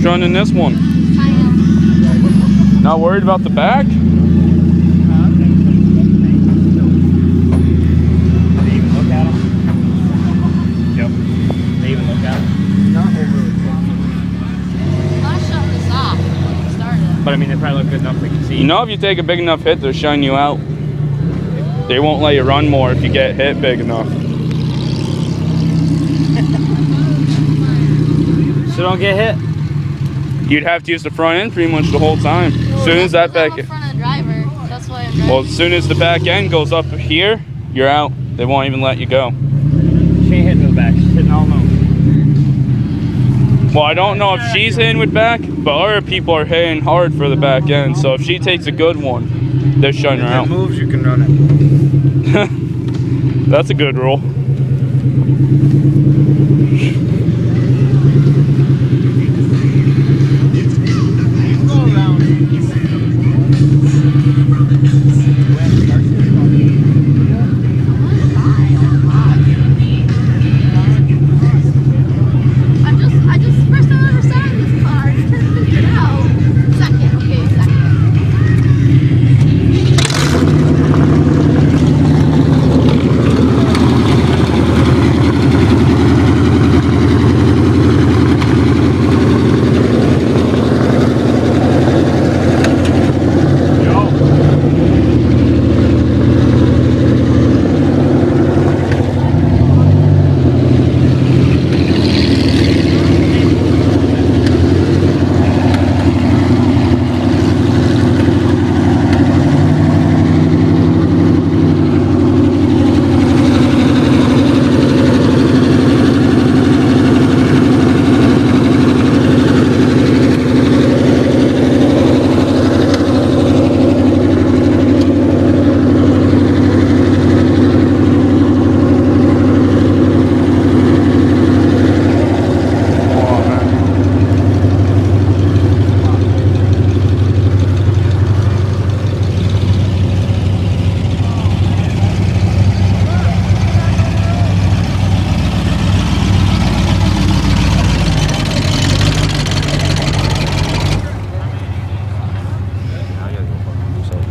Who's running this one? I am. Not worried about the back? Did they even look at him? Yep. They even look at him? Not overly. I shut this off when you started. But I mean, they probably look good enough they can see. You know, if you take a big enough hit, they'll shine you out. They won't let you run more if you get hit big enough. So don't get hit? You'd have to use the front end pretty much the whole time. As soon as that back I'm a front end driver. That's why I'm driving. well, as soon as the back end goes up here, you're out. They won't even let you go. She ain't hitting the back. She's hitting all alone. Well, I don't know if she's hitting with back, but other people are hitting hard for the back end. So if she takes a good one, they're shutting her If out. it moves, you can run it. That's a good rule. I just first time I ever sat in this car. I just couldn't figure it out. Second, okay, second.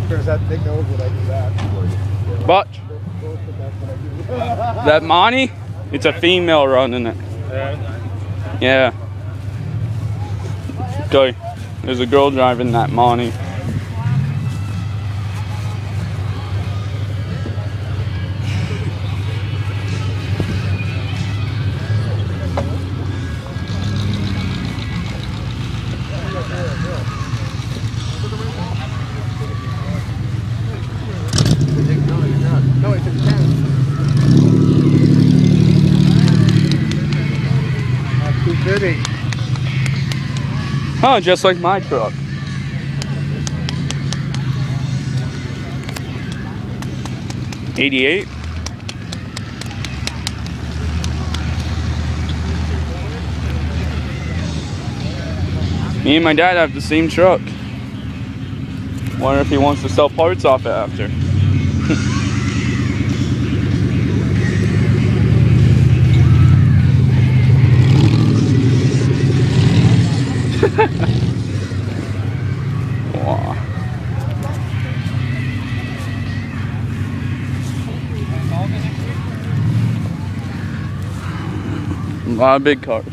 There's that big nose when I do that. But that Monty, it's a female running it. Yeah. Okay. There's a girl driving that Monty. No, it's a 10. Not too pretty. Oh, just like my truck. '88. Me and my dad have the same truck. Wonder if he wants to sell parts off it after. Wow. A lot of big cars.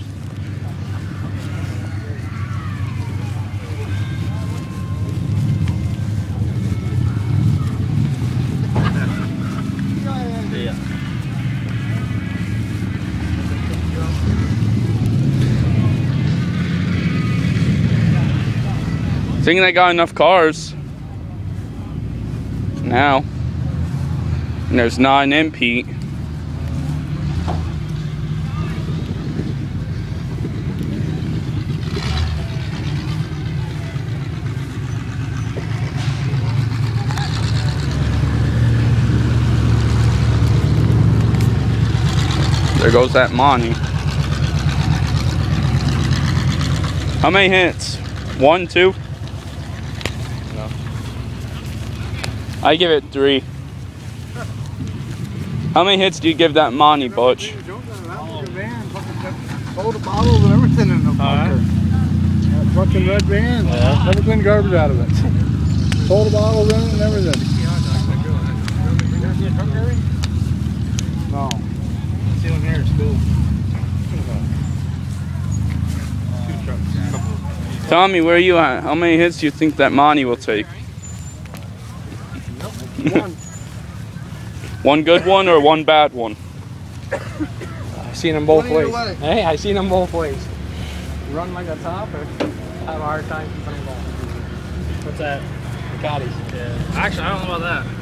I think they got enough cars now. And there's not an impede. There goes that Monty. How many hits? 1, 2? No. I give it 3. How many hits do you give that Monty, Butch? Soda bottles and everything in the bunker. fucking red van. Yeah. Never cleaned garbage out of it. Sold bottles in it and everything. You ever see a truck, Gary? No. See one here, it's cool. Two trucks. Couple. Tommy, where are you at? How many hits do you think that Monty will take? One. One good one or one bad one? I seen them both One either ways. way. Hey, I seen them both ways. Run like a top or have a hard time keeping them going. What's that? Ducatis. Yeah. Actually, I don't know about that.